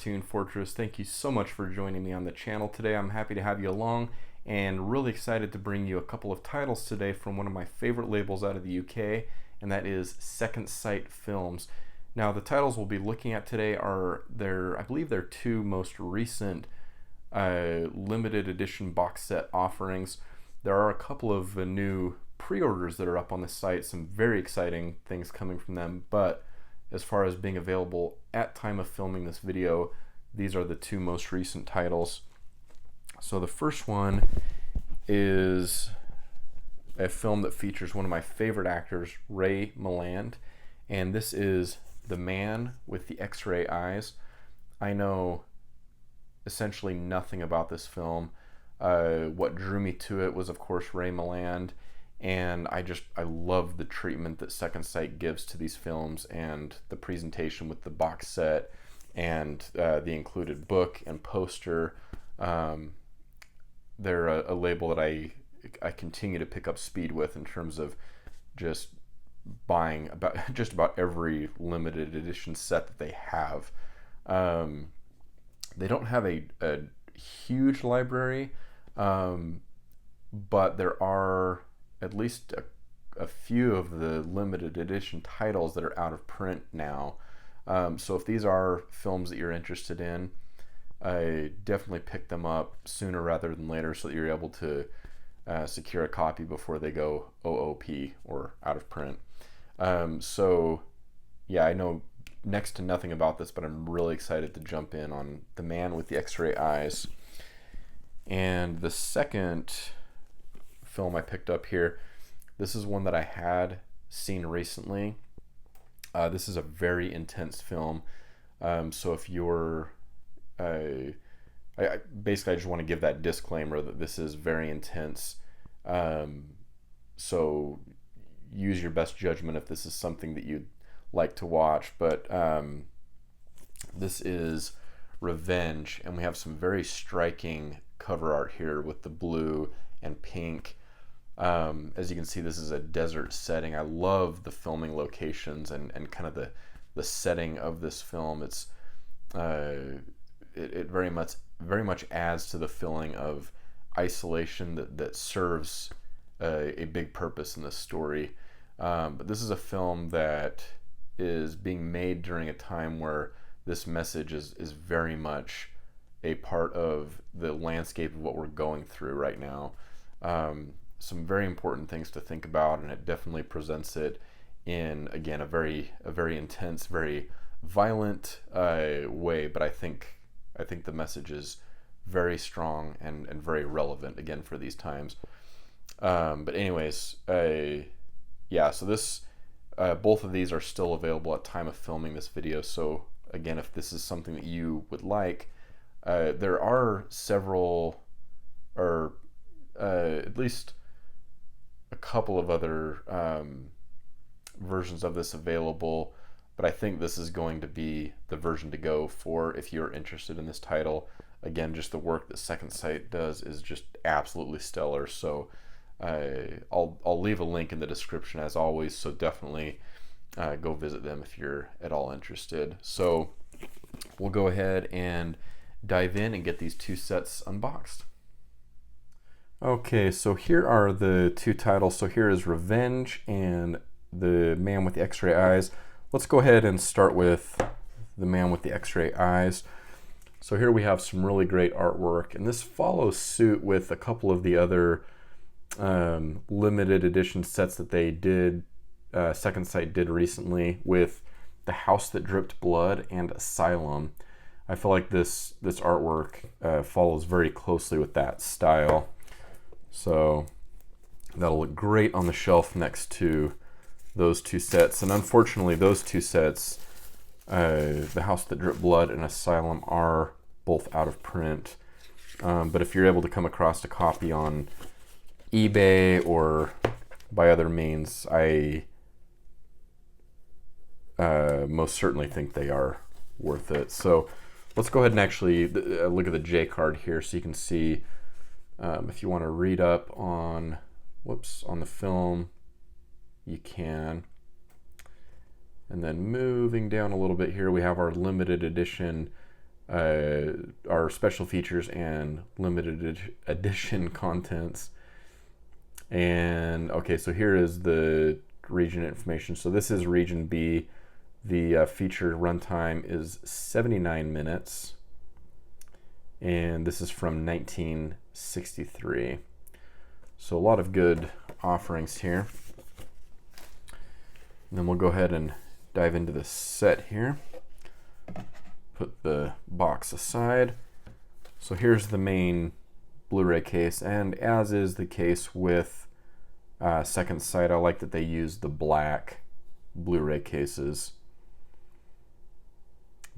Cartoon Fortress. Thank you so much for joining me on the channel today. I'm happy to have you along and really excited to bring you a couple of titles today from one of my favorite labels out of the UK, and that is Second Sight Films. Now, the titles we'll be looking at today are I believe their two most recent limited edition box set offerings. There are a couple of new pre-orders that are up on the site, some very exciting things coming from them, but as far as being available at time of filming this video, these are the two most recent titles. So the first one is a film that features one of my favorite actors, Ray Milland, and this is The Man with the X-Ray Eyes. I know essentially nothing about this film. What drew me to it was, of course, Ray Milland, and I love the treatment that Second Sight gives to these films and the presentation with the box set and the included book and poster. They're a label that I continue to pick up speed with in terms of just buying just about every limited edition set that they have. They don't have a huge library, but there are at least a few of the limited edition titles that are out of print now. So if these are films that you're interested in, I definitely pick them up sooner rather than later so that you're able to secure a copy before they go OOP or out of print. So yeah, I know next to nothing about this, but I'm really excited to jump in on The Man with the X-Ray Eyes. And the second film I picked up here, this is one that I had seen recently. This is a very intense film. So if you're basically I just want to give that disclaimer that this is very intense. So use your best judgment if this is something that you'd like to watch. But this is Revenge, and we have some very striking cover art here with the blue and pink. As you can see, this is a desert setting. I love the filming locations and kind of the setting of this film. It's it very much adds to the feeling of isolation that serves a big purpose in the story. But this is a film that is being made during a time where this message is very much a part of the landscape of what we're going through right now. Some very important things to think about, and it definitely presents it in, again, a very intense, very violent way. But I think the message is very strong and very relevant, again, for these times. But anyways, yeah, so this both of these are still available at time of filming this video. So again, if this is something that you would like, there are several, or at least a couple of other versions of this available, but I think this is going to be the version to go for if you're interested in this title. Again, just the work that Second Sight does is just absolutely stellar. So I'll leave a link in the description as always, so definitely go visit them if you're at all interested. So we'll go ahead and dive in and get these two sets unboxed. Okay, so here are the two titles. So here is Revenge and The Man with the X-Ray Eyes. Let's go ahead and start with The Man with the X-Ray Eyes. So here we have some really great artwork, and this follows suit with a couple of the other limited edition sets that they did, Second Sight did recently, with The House That Dripped Blood and Asylum. I feel like this artwork follows very closely with that style. So that'll look great on the shelf next to those two sets. And unfortunately, those two sets, The House That Dripped Blood and Asylum, are both out of print. But if you're able to come across a copy on eBay or by other means, I most certainly think they are worth it. So let's go ahead and actually look at the J card here so you can see if you want to read up on the film, you can. And then moving down a little bit here, we have our limited edition our special features and edition contents. And okay, so here is the region information. So this is region B. The featured runtime is 79 minutes, and this is from 1963. So a lot of good offerings here. And then we'll go ahead and dive into the set here. Put the box aside. So here's the main Blu-ray case, and as is the case with Second Sight, I like that they use the black Blu-ray cases.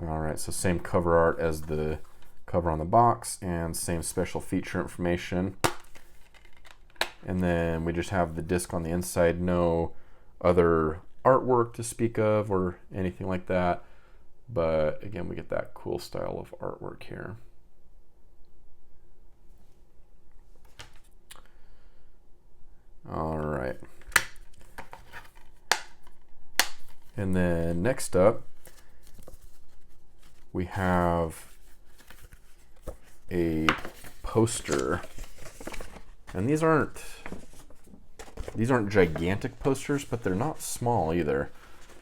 Alright, so same cover art as the cover on the box, and same special feature information. And then we just have the disc on the inside, no other artwork to speak of or anything like that. But again, we get that cool style of artwork here. All right. And then next up, we have a poster. And these aren't gigantic posters, but they're not small either.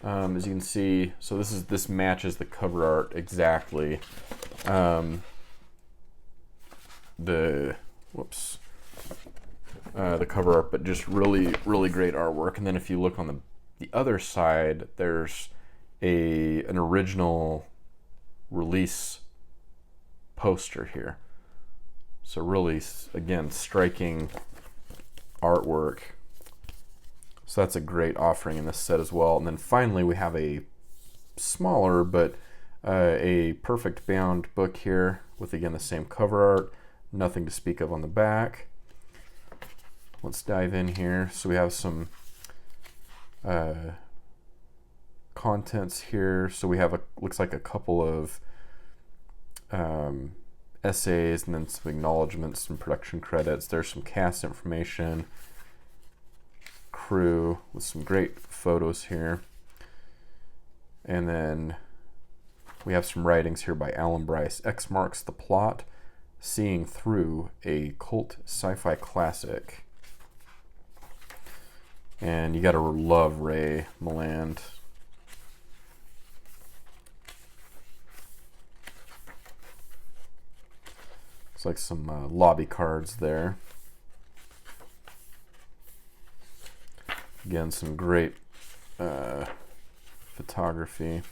As you can see, so this matches the cover art exactly. The cover art, but just really great artwork. And then if you look on the other side, there's an original release poster here. So really, again, striking artwork. So that's a great offering in this set as well. And then finally, we have a smaller but a perfect bound book here with, again, the same cover art. Nothing to speak of on the back. Let's dive in here. So we have some contents here. So we have looks like a couple of essays, and then some acknowledgments, some production credits. There's some cast information, crew with some great photos here. And then we have some writings here by Alan Bryce. X marks the plot, seeing through a cult sci-fi classic. And you gotta love Ray Milland. It's like some lobby cards there. Again, some great photography.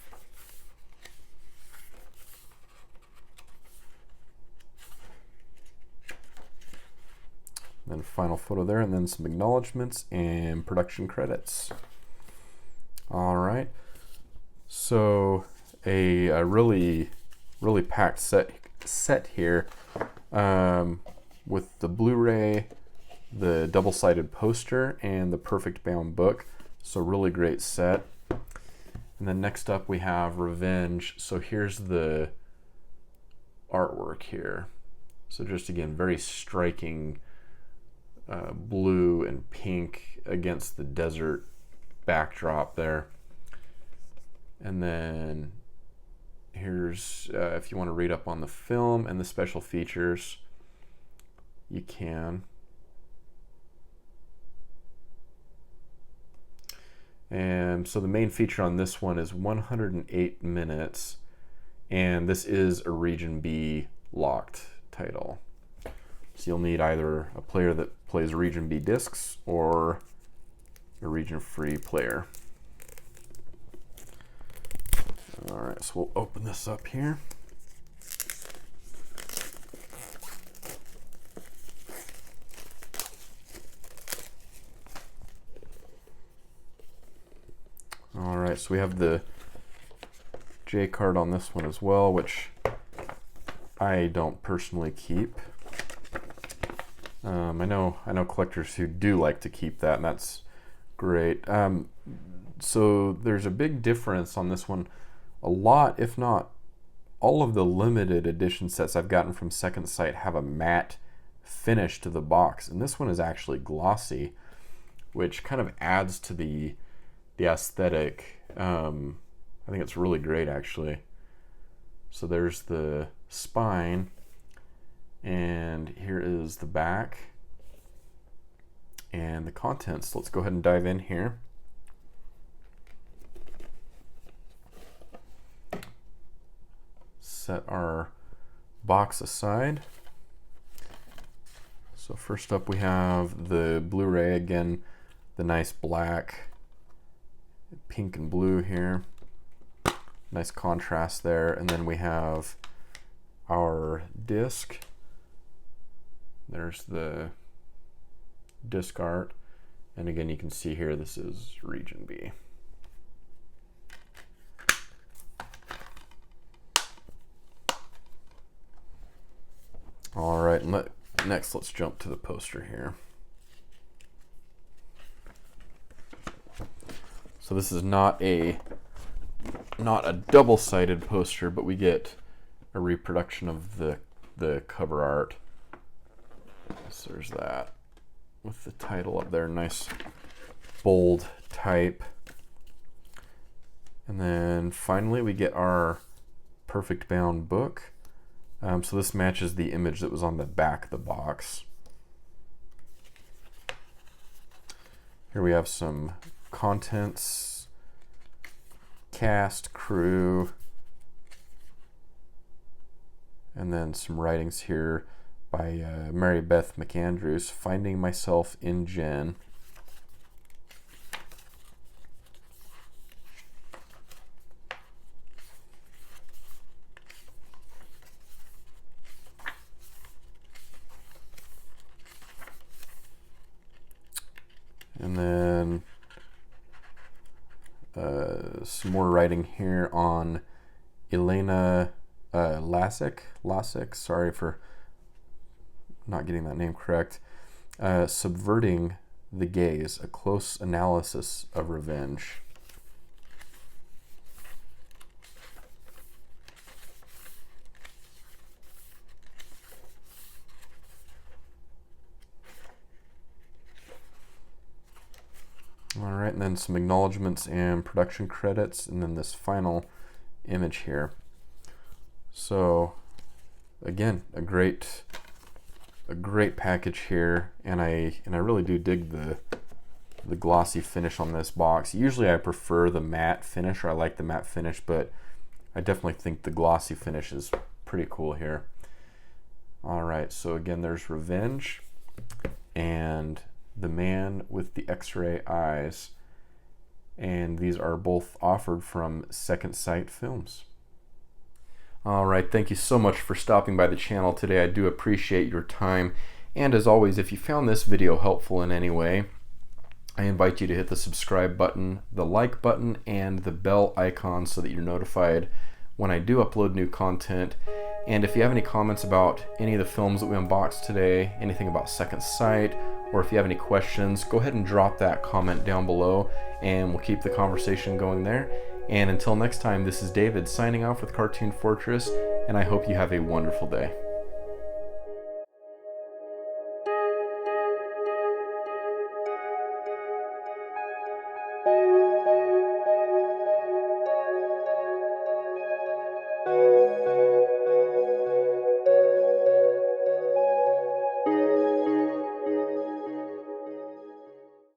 Then final photo there, and then some acknowledgments and production credits. All right, so a really packed set here, with the Blu-ray, the double-sided poster, and the perfect bound book. So really great set. And then next up we have Revenge. So here's the artwork here. So just again, very striking blue and pink against the desert backdrop there. And then here's, if you want to read up on the film and the special features, you can. And so the main feature on this one is 108 minutes, and this is a Region B locked title. So you'll need either a player that plays Region B discs or a region free player. All right, so we'll open this up here. All right, so we have the J card on this one as well, which I don't personally keep. I know collectors who do like to keep that, and that's great. So there's a big difference on this one. A lot, if not all, of the limited edition sets I've gotten from Second Sight have a matte finish to the box, and this one is actually glossy, which kind of adds to the aesthetic. I think it's really great, actually. So there's the spine, and here is the back and the contents. Let's go ahead and dive in here. Set our box aside. So first up we have the Blu-ray, again the nice black, pink and blue here, nice contrast there. And then we have our disc. There's the disc art, and again you can see here this is Region B. All right, next let's jump to the poster here. So this is not a double-sided poster, but we get a reproduction of the cover art. So there's that with the title up there, nice bold type. And then finally we get our perfect bound book. So this matches the image that was on the back of the box. Here we have some contents, cast, crew, and then some writings here by Mary Beth McAndrews, Finding Myself in Jen. And then some more writing here on Elena Lasek, sorry for not getting that name correct. Subverting the Gaze, a close analysis of revenge. All right, and then some acknowledgments and production credits, and then this final image here. So again, a great package here, and I really do dig the glossy finish on this box. Usually I prefer the matte finish, or I like the matte finish, but I definitely think the glossy finish is pretty cool here. All right, so again, there's Revenge and The Man with the X-Ray Eyes, and these are both offered from Second Sight Films. All right, thank you so much for stopping by the channel today. I do appreciate your time, and as always, if you found this video helpful in any way, I invite you to hit the subscribe button, the like button, and the bell icon so that you're notified when I do upload new content. And if you have any comments about any of the films that we unboxed today, anything about Second Sight, or if you have any questions, go ahead and drop that comment down below, and we'll keep the conversation going there. And until next time, this is David signing off with Cartoon Fortress, and I hope you have a wonderful day.